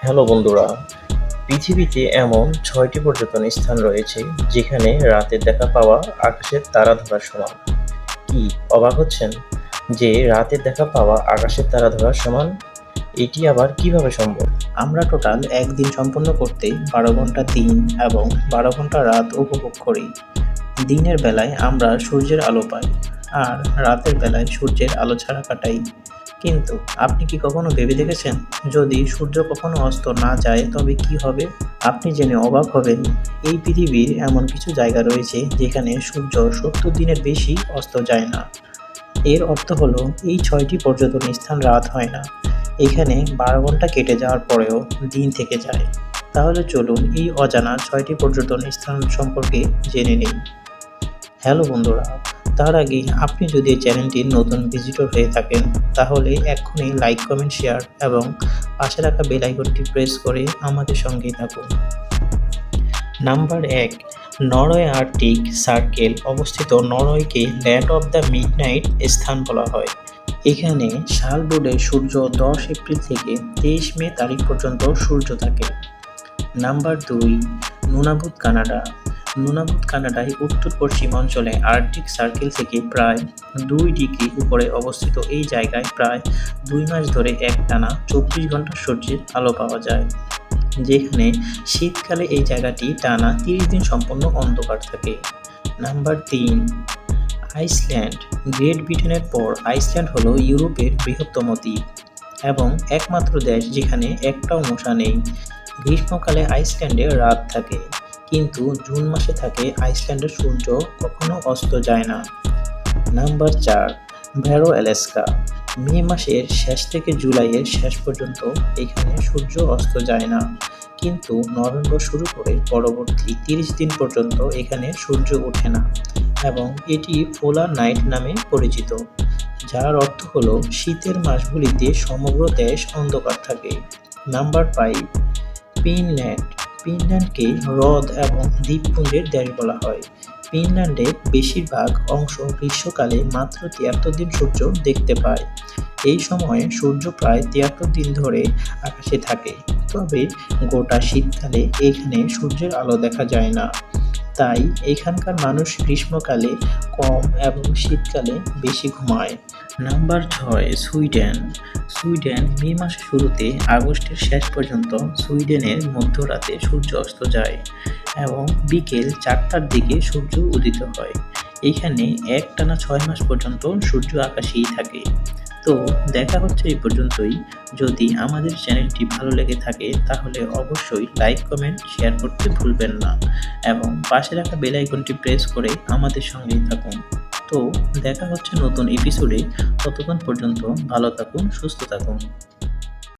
Hello বন্ধুরা, পৃথিবীতে এমন ৬টি পর্যটন স্থান রয়েছে যেখানে রাতে দেখা পাওয়া আকাশের তারা ধরার সমান। কি অবাক হচ্ছেন যে রাতে দেখা পাওয়া আকাশের তারা ধরার সমান? এটি আবার কিভাবে সম্ভব? আমরা টোটাল একদিন সম্পন্ন করতে ১২ ঘন্টা দিন এবং ১২ ঘন্টা রাত উপভোগ করি। দিনের বেলায় আমরা সূর্যের আলো পাই, আর রাতের বেলায় সূর্যের আলো ছাড়া কাটাই। কিন্তু আপনি কি কখনো ভেবে দেখেছেন, যদি সূর্য কখনো অস্ত না যায় তবে কি হবে? আপনি জেনে অবাক হবেন, এই পৃথিবীর এমন কিছু জায়গা রয়েছে যেখানে সূর্য ৭০ দিনের বেশি অস্ত যায় না। এর অর্থ হলো এই ৬টি পর্যটন স্থান রাত হয় না। এখানে ১২ ঘন্টা কেটে যাওয়ার পরেও দিন থেকে যায়। তাহলে চলুন এই অজানা ৬টি পর্যটন স্থান সম্পর্কে জেনে নিই। হ্যালো বন্ধুরা, তার আগে আপনি যদি এই চ্যানেলটির নতুন ভিজিটর হয়ে থাকেন তাহলে এক্ষুনি লাইক, কমেন্ট, শেয়ার এবং পাশে রাখা বেল আইকনটি প্রেস করে আমাদের সঙ্গেই থাকুন। নাম্বার ১, নরওয়ে আর্কটিক সার্কেল অবস্থিত। নরওয়েকে ল্যান্ড অফ দ্য মিডনাইট স্থান বলা হয়। এখানে সাল বোর্ডে সূর্য ১০ এপ্রিল থেকে ২৩ মে তারিখ পর্যন্ত সূর্য থাকে। Number ২, নুনাভুত Canada. নুনাভুত কানাডায় উত্তর পশ্চিম অঞ্চলে আর্কটিক সার্কেল থেকে প্রায় ২ ডিগ্রি উপরে অবস্থিত। এই জায়গায় প্রায় ২ মাস ধরে একটানা ২৪ ঘন্টা সূর্যের আলো পাওয়া যায়, যেখানে শীতকালে এই জায়গাটি টানা ৩০ দিন সম্পূর্ণ অন্ধকার থাকে। Number ৩, Iceland. গ্রেট ব্রিটেনের পর আইসল্যান্ড হলো ইউরোপের বৃহত্তম দ্বীপ এবং একমাত্র দেশ যেখানে একটাও মশা নেই। গ্রীষ্মকালে আইসল্যান্ডে রাত থাকে, কিন্তু জুন মাসে থাকে আইসল্যান্ডের সূর্য কখনো অস্ত যায় না। Number ৪, ভ্যারো, Alaska. মে মাসের শেষ থেকে জুলাইয়ের শেষ পর্যন্ত এখানে সূর্য অস্ত যায় না, কিন্তু নভেম্বর শুরু করে পরবর্তী ৩০ দিন পর্যন্ত এখানে সূর্য ওঠে না এবং এটি পোলার নাইট নামে পরিচিত, যার অর্থ হলো শীতের মাসগুলিতে সমগ্র দেশ অন্ধকার থাকে। Number ৫, Finland. ফিনল্যান্ডকে হ্রদ এবং দ্বীপপুঞ্জের দেশ বলা হয়। ফিনল্যান্ডের বেশিরভাগ অংশ গ্রীষ্মকালে মাত্র ৭৩ দিন সূর্য দেখতে পায়। এই সময়ে সূর্য প্রায় ৭৩ দিন ধরে আকাশে থাকে, তবে গোটা শীতকালে এখানে সূর্যের আলো দেখা যায় না। তাই এখানকার মানুষ গ্রীষ্মকালে কম এবং শীতকালে বেশি ঘুমায়। Number ৬, Sweden. সুইডেন মে মাসের শুরুতে আগস্টের শেষ পর্যন্ত সুইডেনের মধ্যরাতে সূর্য অস্ত যায় এবং বিকেল ৪টার দিকে সূর্য উদিত হয়। এখানে একটানা ৬ মাস পর্যন্ত সূর্য আকাশেই থাকে। তো দেখা হচ্ছে এই পর্যন্তই। যদি আমাদের চ্যানেলটি ভালো লেগে থাকে তাহলে অবশ্যই লাইক, কমেন্ট, শেয়ার করতে ভুলবেন না এবং পাশে রাখা বেল আইকনটি প্রেস করে আমাদের সঙ্গেই থাকুন। তো দেখা হচ্ছে নতুন এপিসোডে। ততক্ষণ পর্যন্ত ভালো থাকুন, সুস্থ থাকুন।